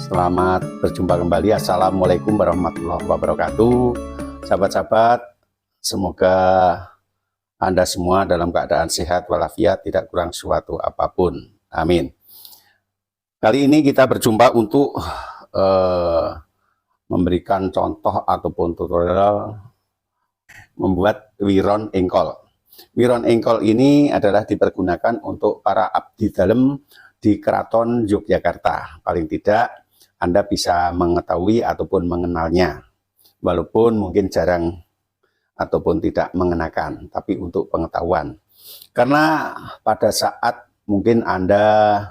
Selamat berjumpa kembali. Assalamualaikum warahmatullahi wabarakatuh. Sahabat-sahabat, semoga Anda semua dalam keadaan sehat walafiat, tidak kurang suatu apapun. Amin. Kali ini kita berjumpa untuk memberikan contoh ataupun tutorial membuat wiron engkol. Wiron engkol ini adalah dipergunakan untuk para abdi dalem di Keraton Yogyakarta. Paling tidak Anda bisa mengetahui ataupun mengenalnya, walaupun mungkin jarang ataupun tidak mengenakan, tapi untuk pengetahuan. Karena pada saat mungkin Anda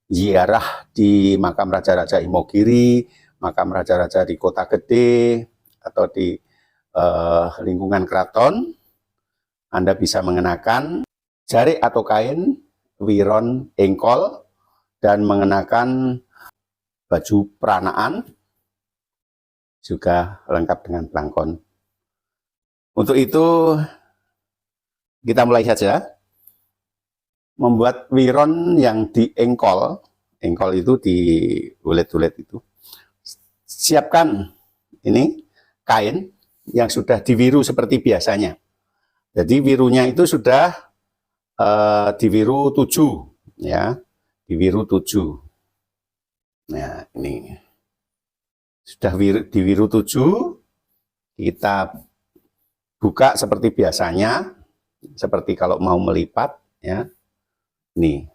ziarah di makam Raja-Raja Imogiri, makam Raja-Raja di Kota Gede, atau di lingkungan keraton, Anda bisa mengenakan jarik atau kain wiron engkol dan mengenakan baju peranaan, juga lengkap dengan belangkon. Untuk itu kita mulai saja membuat wiron yang diengkol. Engkol itu diulet-ulet itu. Siapkan ini kain yang sudah diwiru seperti biasanya. Jadi wirunya itu sudah diwiru 7 ya, diwiru 7. Nah, ini sudah diwiru 7, kita buka seperti biasanya, seperti kalau mau melipat ya. Nih.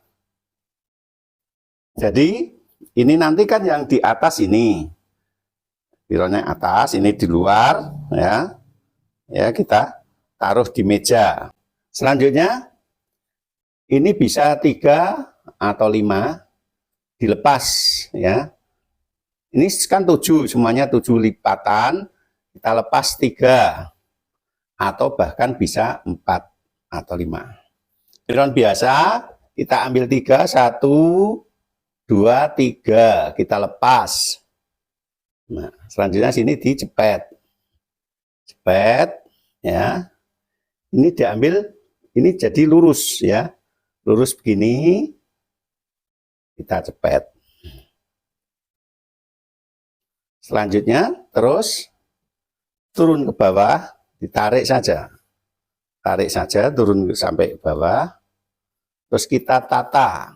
Jadi ini nanti kan yang di atas ini, wironnya atas, ini di luar ya. Ya, kita taruh di meja. Selanjutnya ini bisa 3 atau 5 dilepas ya. Ini kan 7, semuanya 7 lipatan, kita lepas 3 atau bahkan bisa 4 atau 5. Wiron biasa kita ambil 3, 1 2 3, kita lepas. Nah, selanjutnya sini dijepet. Jepet ya. Ini diambil, ini jadi lurus ya. Lurus begini. Kita jepet. Selanjutnya terus turun ke bawah, ditarik saja. Tarik saja, turun sampai ke bawah. Terus kita tata.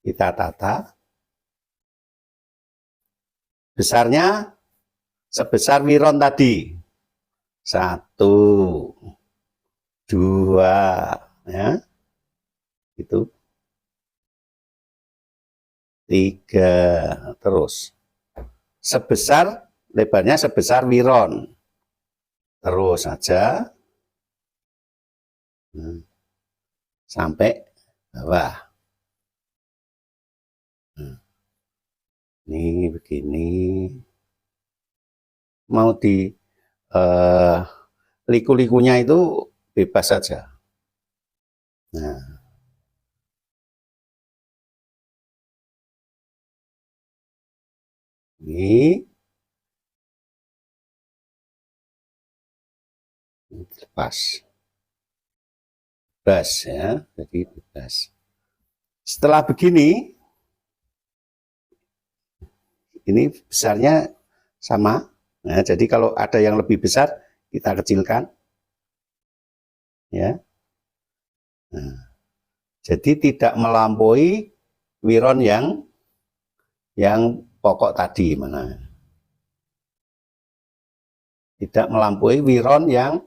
Kita tata. Besarnya sebesar wiron tadi. 1 2 ya, itu 3, terus sebesar, lebarnya sebesar wiron, terus saja sampai bawah. Ini begini, mau di liku-likunya itu bebas saja. Nah, ini lepas, bebas ya, jadi bebas. Setelah begini, ini besarnya sama. Nah, jadi kalau ada yang lebih besar, kita kecilkan ya. Nah, jadi tidak melampaui wiron yang pokok tadi mana. Tidak melampaui wiron yang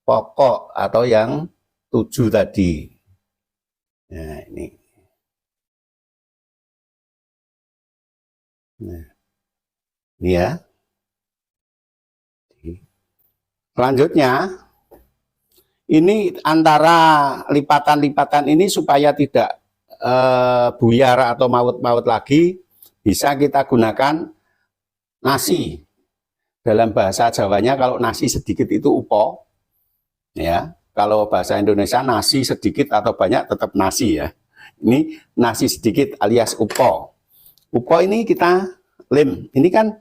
pokok atau yang 7 tadi. Nah, ini. Nah, ini ya. Selanjutnya, ini antara lipatan-lipatan ini supaya tidak buyar atau maut-maut lagi, bisa kita gunakan nasi. Dalam bahasa Jawanya kalau nasi sedikit itu upo. Ya, kalau bahasa Indonesia nasi sedikit atau banyak tetap nasi ya. Ini nasi sedikit alias upo. Upo ini kita lem. Ini kan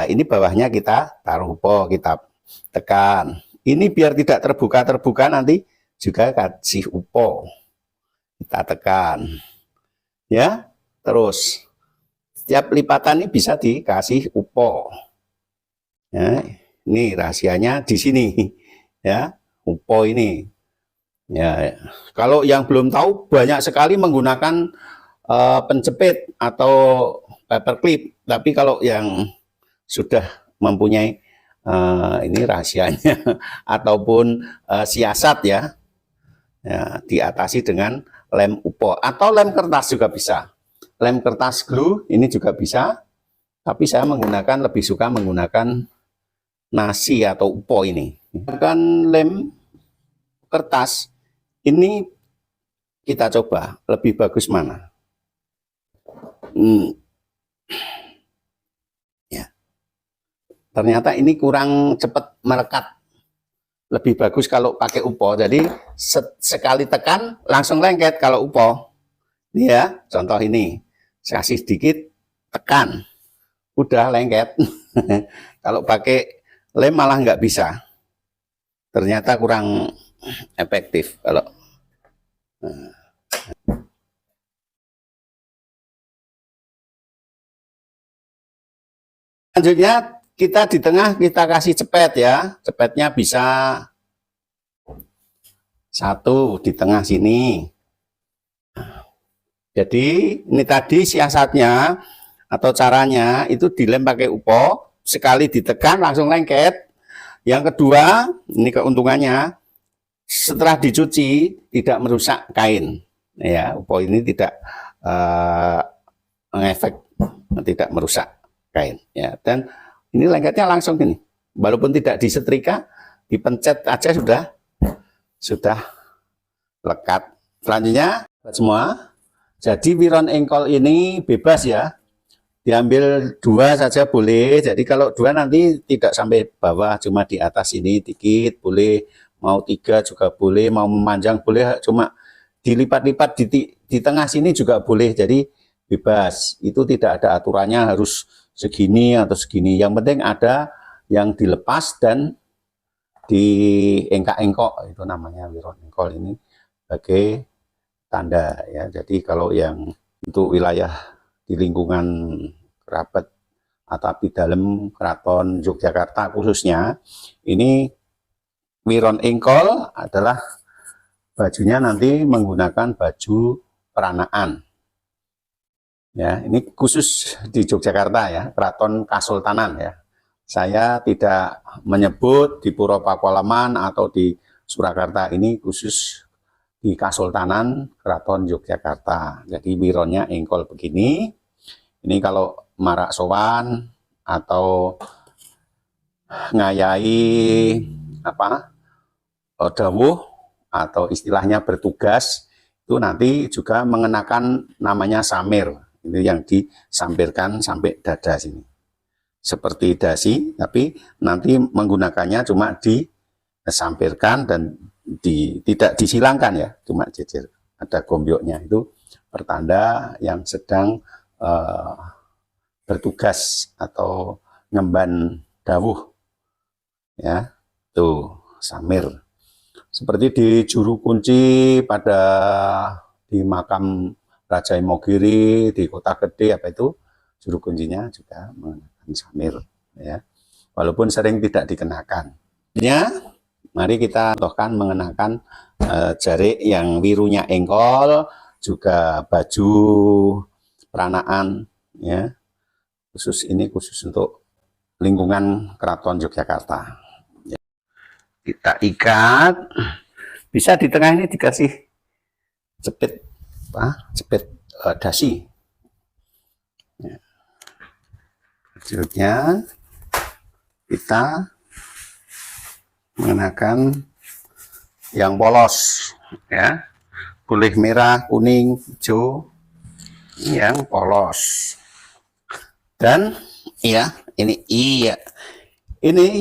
ini bawahnya kita taruh upo, kita tekan. Ini biar tidak terbuka-terbuka nanti juga kasih upo. kita tekan, ya. Terus setiap lipatan ini bisa dikasih upo. Ya, ini rahasianya di sini, ya, upo ini. Ya, kalau yang belum tahu banyak sekali menggunakan penjepit atau paperclip, tapi kalau yang sudah mempunyai ini rahasianya ataupun siasat ya, diatasi dengan lem upo atau lem kertas juga bisa. Lem kertas glue ini juga bisa, tapi saya lebih suka menggunakan nasi atau upo ini. Kan lem kertas ini kita coba lebih bagus mana. Ya. Ternyata ini kurang cepat merekat. Lebih bagus kalau pakai upo. Jadi sekali tekan langsung lengket kalau upo. Ini ya, contoh ini. Saya kasih sedikit, tekan. Udah lengket. Kalau pakai lem malah nggak bisa. Ternyata kurang efektif kalau. Selanjutnya kita di tengah kita kasih cepet ya. Cepetnya bisa satu di tengah sini. Jadi ini tadi siasatnya atau caranya itu dilem pakai upo, sekali ditekan langsung lengket. Yang kedua, ini keuntungannya setelah dicuci tidak merusak kain. Ya, upo ini tidak mengefek, tidak merusak kain. Ya, dan ini lengketnya langsung gini. Walaupun tidak disetrika, dipencet aja sudah lekat. Selanjutnya semua. Jadi wiron engkol ini bebas ya, diambil dua saja boleh. Jadi kalau dua nanti tidak sampai bawah, cuma di atas ini dikit boleh, mau tiga juga boleh, mau memanjang boleh, cuma dilipat-lipat di tengah sini juga boleh. Jadi bebas, itu tidak ada aturannya harus segini atau segini. Yang penting ada yang dilepas dan diengkak-engkok, itu namanya wiron engkol ini sebagai tanda ya. Jadi kalau yang untuk wilayah di lingkungan kerabat atau di dalam Keraton Yogyakarta khususnya, ini wiron engkol adalah bajunya nanti menggunakan baju peranaan. Ya, ini khusus di Yogyakarta ya, Keraton Kasultanan ya. Saya tidak menyebut di Puro Pakualaman atau di Surakarta, ini khusus di Kasultanan Keraton Yogyakarta. Jadi wironnya engkol begini. Ini kalau marak sowan atau ngayai dawuh atau istilahnya bertugas, itu nanti juga mengenakan namanya samir. Ini yang disampirkan sampai dada sini. Seperti dasi, tapi nanti menggunakannya cuma disampirkan dan tidak disilangkan ya, cuma jejer. Ada gombyoknya, itu pertanda yang sedang bertugas atau ngemban dawuh ya, tuh samir. Seperti di juru kunci di makam Raja Imogiri di Kota Gede, apa itu juru kuncinya juga menggunakan samir ya, walaupun sering tidak dikenakan ya. Mari kita contohkan mengenakan jarik yang wirunya engkol, juga baju peranaan ya, khusus untuk lingkungan Keraton Yogyakarta ya. Kita ikat, bisa di tengah ini dikasih jepit dasi ya. Selanjutnya kita mengenakan yang polos ya, boleh merah, kuning, hijau, yang polos. Dan ya ini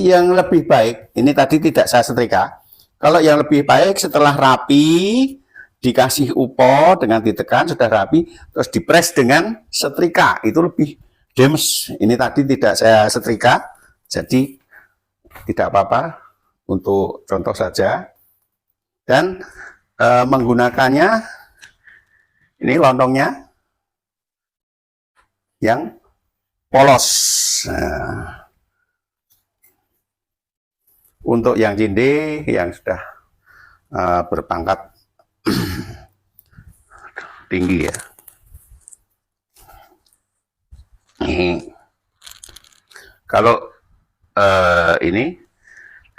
yang lebih baik, ini tadi tidak saya setrika. Kalau yang lebih baik setelah rapi dikasih upo dengan ditekan sudah rapi, terus dipres dengan setrika, itu lebih demes. Ini tadi tidak saya setrika, jadi tidak apa-apa, untuk contoh saja. Dan menggunakannya Ini lontongnya yang polos. Nah, untuk yang cinde yang sudah berpangkat tinggi ya. Ini kalau ini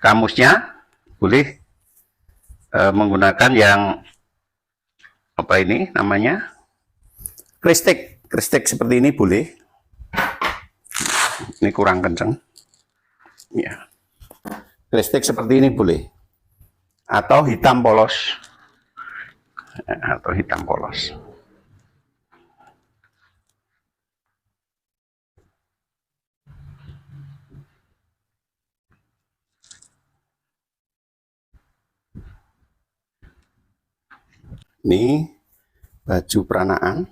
kamusnya boleh menggunakan yang apa ini namanya kristik seperti ini boleh. Ini kurang kenceng ya. Kristik seperti ini boleh, atau hitam polos, Ini baju peranaan.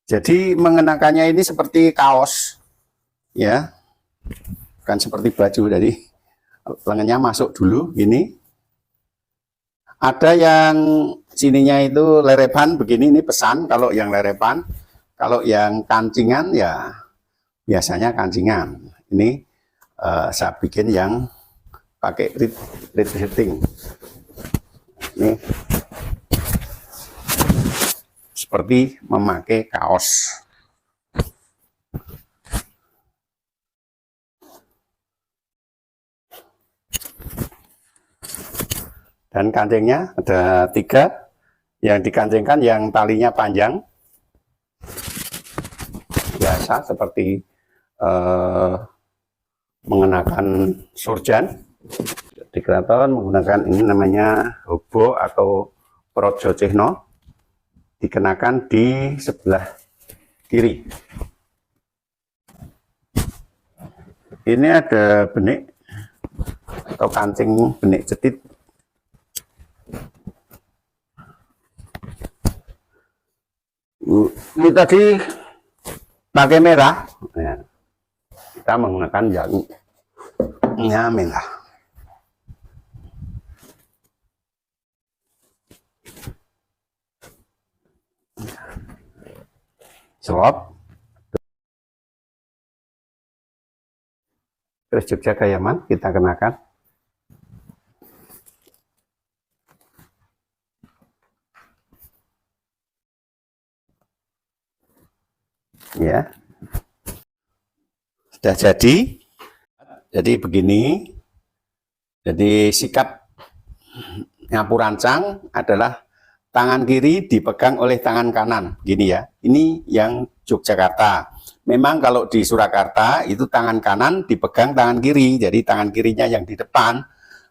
Jadi mengenakannya ini seperti kaos, ya, bukan seperti baju. Jadi lengannya masuk dulu, ini. Ada yang sininya itu lerepan begini, ini pesan kalau yang lerepan. Kalau yang kancingan ya biasanya kancingan. Ini saya bikin yang pakai reed setting. Ini seperti memakai kaos. Dan kancingnya ada 3. Yang dikancingkan yang talinya panjang, biasa seperti mengenakan surjan. Di keraton menggunakan ini namanya hobo atau projocehno, dikenakan di sebelah kiri. Ini ada benik atau kancing benik cetit. Ini tadi pakai merah, ya. Kita menggunakan yang merah. Selop, terus Jogja Kayaman kita kenakan. Ya, sudah jadi begini. Jadi sikap ngapurancang adalah tangan kiri dipegang oleh tangan kanan, gini ya. Ini yang Yogyakarta. Memang kalau di Surakarta itu tangan kanan dipegang tangan kiri, jadi tangan kirinya yang di depan.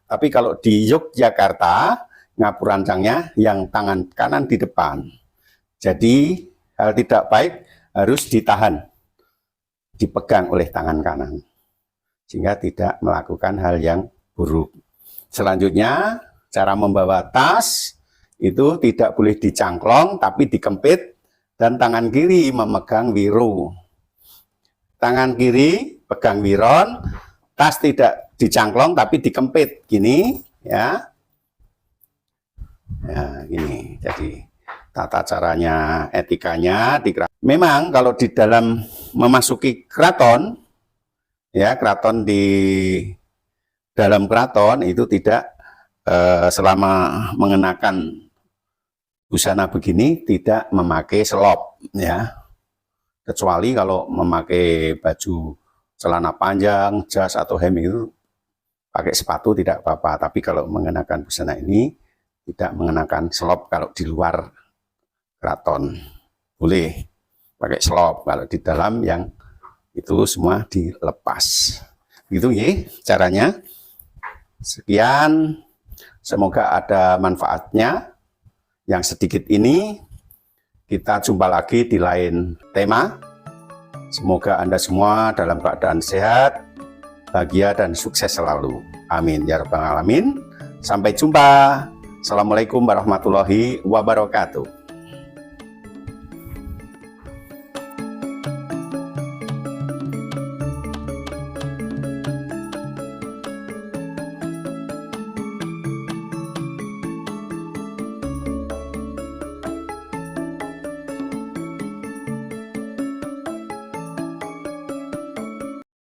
Tapi kalau di Yogyakarta ngapurancangnya yang tangan kanan di depan. Jadi hal tidak baik harus ditahan, dipegang oleh tangan kanan, sehingga tidak melakukan hal yang buruk. Selanjutnya, cara membawa tas itu tidak boleh dicangklong, tapi dikempit, dan tangan kiri memegang wiro. Tangan kiri pegang wiron, tas tidak dicangklong, tapi dikempit, gini, ya. Ya, gini, jadi tata caranya, etikanya di keraton. Memang kalau di dalam memasuki keraton, ya, keraton di dalam keraton itu tidak selama mengenakan busana begini tidak memakai selop, ya. Kecuali kalau memakai baju celana panjang, jas atau hem itu pakai sepatu tidak apa-apa. Tapi kalau mengenakan busana ini tidak mengenakan selop kalau di luar keraton. Boleh pakai selop, kalau di dalam yang itu semua dilepas. Gitu ya caranya. Sekian, semoga ada manfaatnya. Yang sedikit ini kita jumpa lagi di lain tema. Semoga Anda semua dalam keadaan sehat, bahagia dan sukses selalu. Amin ya rabbal alamin. Sampai jumpa. Assalamualaikum warahmatullahi wabarakatuh.